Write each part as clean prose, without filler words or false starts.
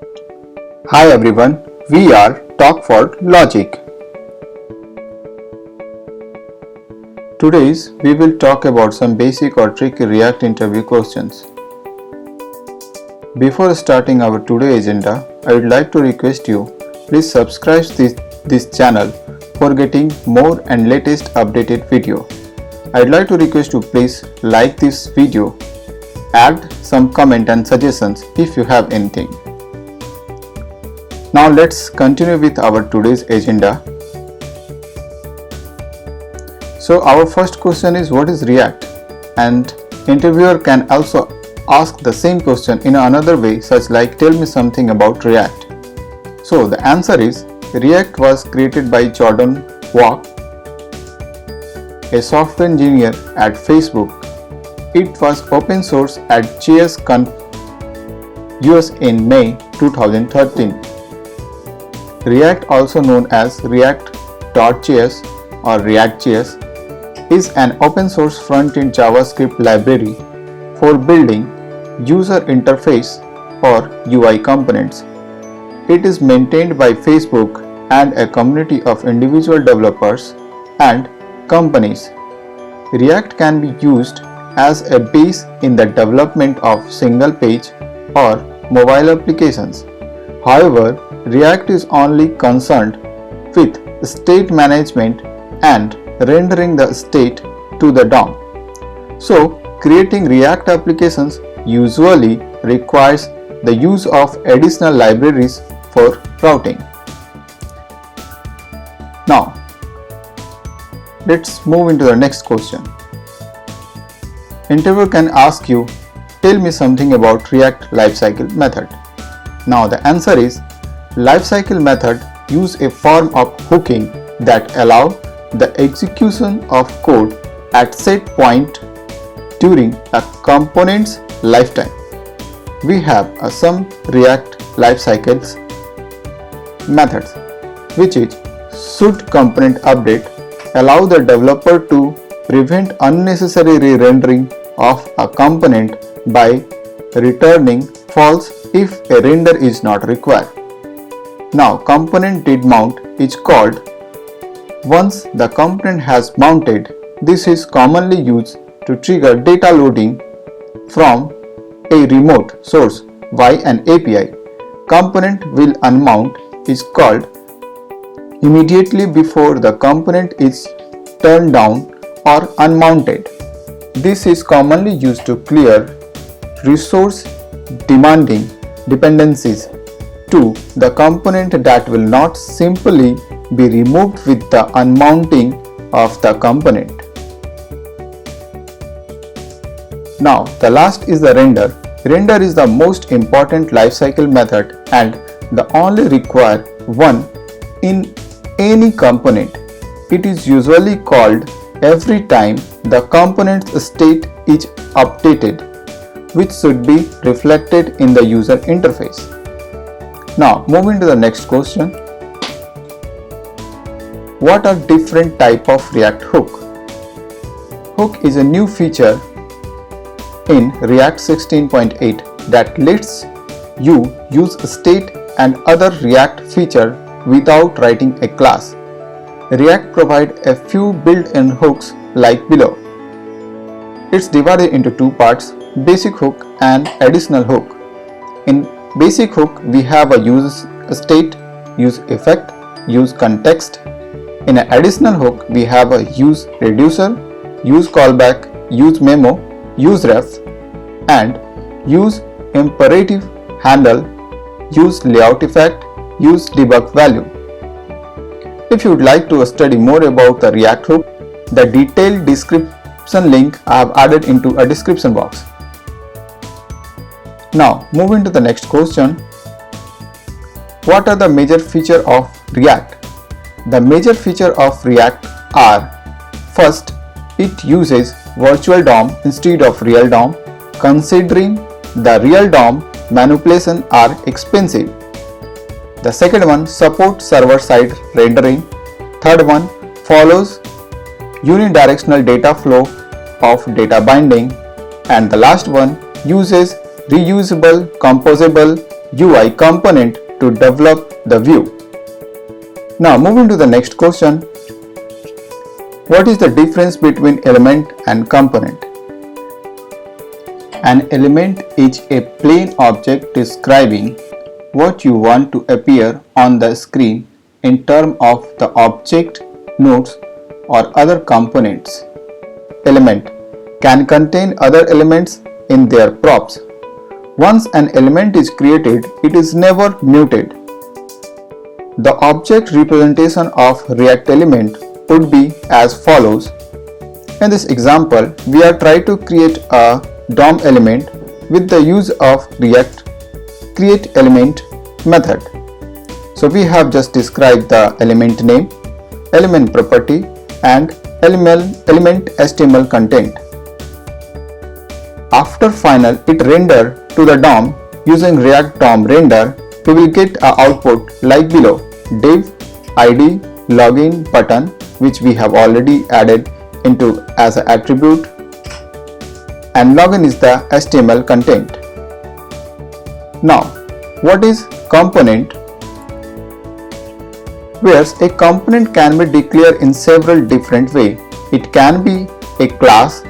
Hi everyone, we are Talk for Logic. Today we will talk about some basic or tricky React interview questions. Before starting our today agenda, I would like to request you, please subscribe this channel for getting more and latest updated video. I would like to request you please like this video, add some comment and suggestions if you have anything. Now let's continue with our today's agenda. So our first question is, what is React? And interviewer can also ask the same question in another way, such like, tell me something about React. So the answer is, React was created by Jordan Walk, a software engineer at Facebook. It was open source at JSConf US in May 2013. React, also known as React.js or React.js, is an open source front-end JavaScript library for building user interface or UI components. It is maintained by Facebook and a community of individual developers and companies. React can be used as a base in the development of single-page or mobile applications. However, React is only concerned with state management and rendering the state to the DOM. So, creating React applications usually requires the use of additional libraries for routing. Now, let's move into the next question. Interviewer can ask you, tell me something about React lifecycle method. Now the answer is, lifecycle method use a form of hooking that allow the execution of code at set point during a component's lifetime. We have some React lifecycles methods, which is should component update, allow the developer to prevent unnecessary re-rendering of a component by returning false if a render is not required. Now component did mount is called. Once the component has mounted, this is commonly used to trigger data loading from a remote source via an API. Component will unmount is called immediately before the component is turned down or unmounted. This is commonly used to clear resource demanding dependencies to the component that will not simply be removed with the unmounting of the component. Now the last is the render. Render is the most important lifecycle method and the only required one in any component. It is usually called every time the component's state is updated, which should be reflected in the user interface. Now moving to the next question. What are different types of React hook? Hook is a new feature in React 16.8 that lets you use state and other React feature without writing a class. React provides a few built-in hooks like below. It's divided into two parts, basic hook and additional hook. In basic hook, we have a use state, use effect, use context. In an additional hook, we have a use reducer, use callback, use memo, use ref, and use imperative handle, use layout effect, use debug value. If you would like to study more about the React hook, the detailed description link I have added into a description box. Now moving to the next question. What are the major features of React? The major features of React are: first, it uses virtual DOM instead of real DOM, considering the real DOM manipulation are expensive. The second one, supports server-side rendering. Third one, follows unidirectional data flow of data binding. And the last one, uses reusable, composable UI component to develop the view. Now moving to the next question. What is the difference between element and component? An element is a plain object describing what you want to appear on the screen in terms of the object, nodes, or other components. Element can contain other elements in their props. Once an element is created, it is never muted. The object representation of React element would be as follows. In this example, we are trying to create a DOM element with the use of React createElement method. So we have just described the element name, element property, and element HTML content. After final it render to the DOM using React DOM render, we will get an output like below: div id login button, which we have already added into as an attribute, and login is the HTML content. Now, what is component? Whereas a component can be declared in several different ways. It can be a class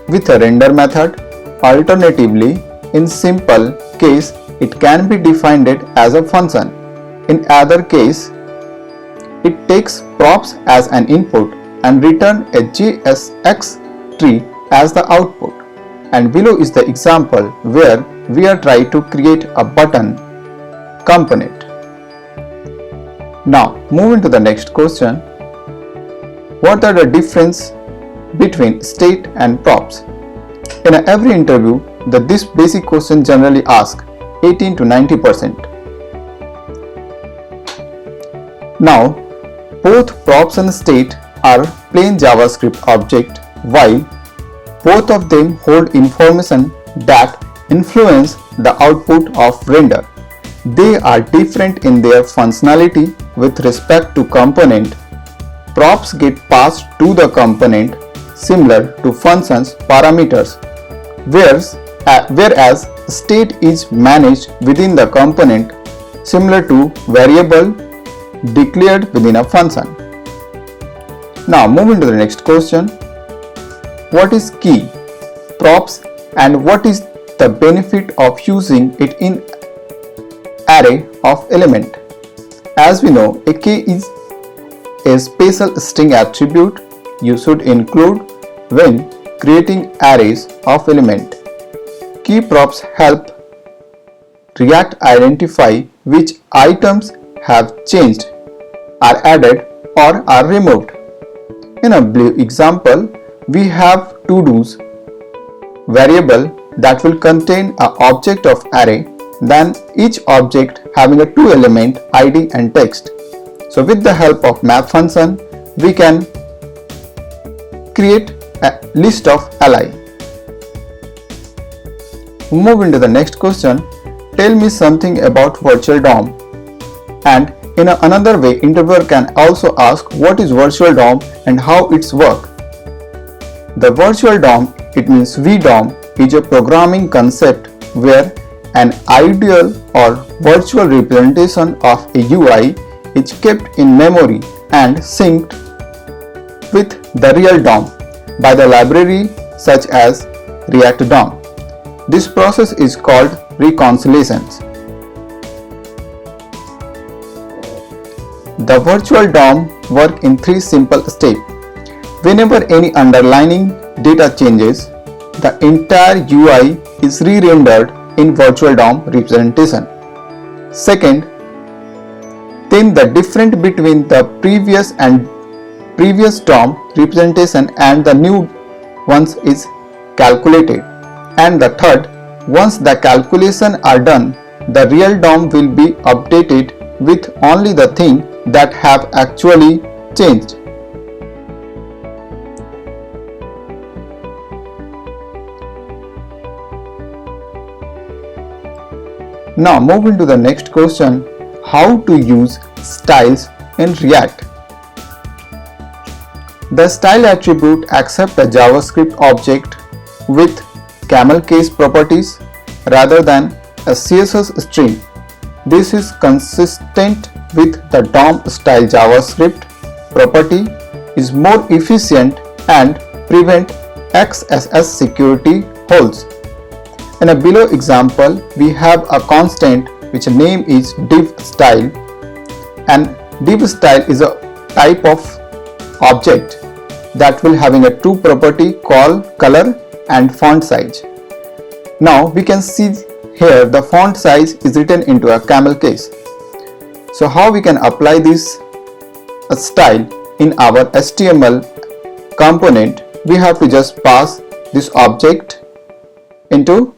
with a render method. Alternatively, in simple case, it can be defined as a function. In other case, it takes props as an input and return a JSX tree as the output. And below is the example where we are trying to create a button component. Now moving to the next question. What are the difference between state and props? In every interview, this basic question generally asked 18 to 90%. Now, both props and state are plain JavaScript object, while both of them hold information that influence the output of render. They are different in their functionality with respect to component. Props get passed to the component similar to functions parameters, whereas state is managed within the component similar to variable declared within a function. Now moving to the next question. What is key, props, and what is the benefit of using it in array of element? As we know, a key is a special string attribute you should include when creating arrays of element. Key props help React identify which items have changed, are added, or are removed. In a blue example, we have to-dos variable that will contain an object of array, then each object having a 2-element ID and text. So with the help of map function, we can create a list of li. Move into the next question. Tell me something about virtual DOM. And in another way, interviewer can also ask what is virtual DOM and how it's work. The virtual DOM, it means VDOM, is a programming concept where an ideal or virtual representation of a UI is kept in memory and synced with the real DOM by the library such as React DOM. This process is called reconciliations. The virtual DOM works in 3 simple steps. Whenever any underlying data changes, the entire UI is re-rendered in virtual DOM representation. Second, then the difference between the previous DOM representation and the new ones is calculated. And the third, once the calculation are done, the real DOM will be updated with only the thing that have actually changed. Now moving to the next question, how to use styles in React. The style attribute accepts a JavaScript object with camel case properties rather than a CSS string. This is consistent with the DOM style JavaScript property, is more efficient and prevent XSS security holes. In a below example, we have a constant which name is div style, and div style is a type of object that will having a two property called color and font size. Now we can see here the font size is written into a camel case. So how we can apply this style in our HTML component? We have to just pass this object into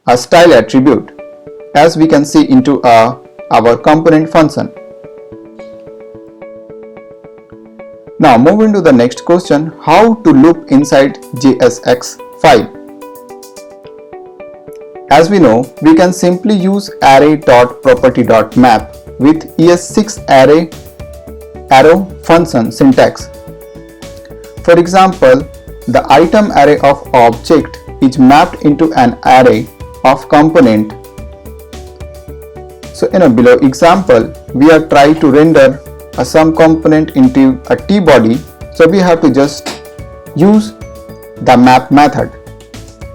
a style attribute, as we can see into our component function. Now moving to the next question, how to loop inside JSX file. As we know, we can simply use array.property.map with ES6 arrow function syntax. For example, the item array of object is mapped into an array of component. So in a below example, we are trying to render some component into a T body. So we have to just use the map method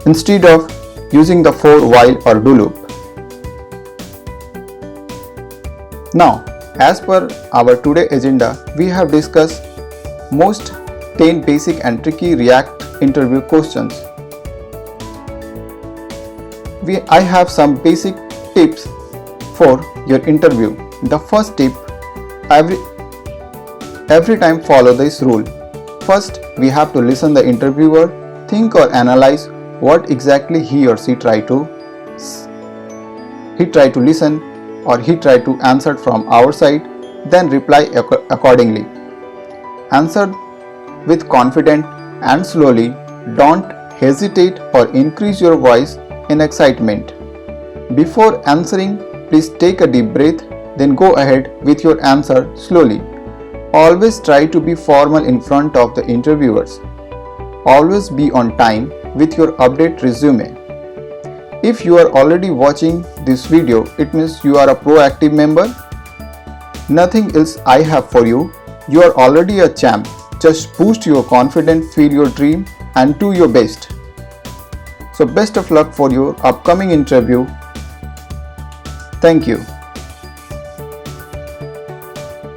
instead of using the for while or do loop. Now, as per our today agenda, we have discussed most 10 basic and tricky React interview questions. I have some basic tips for your interview. The first tip, every time follow this rule. First, we have to listen the interviewer, think or analyze what exactly he or she try to listen or he try to answer from our side, then reply accordingly. Answer with confidence and slowly. Don't hesitate or increase your voice in excitement. Before answering, please take a deep breath, then go ahead with your answer slowly. Always try to be formal in front of the interviewers. Always be on time with your update resume. If you are already watching this video, it means you are a proactive member. Nothing else I have for you. You are already a champ. Just boost your confidence, feel your dream and do your best. So best of luck for your upcoming interview. Thank you.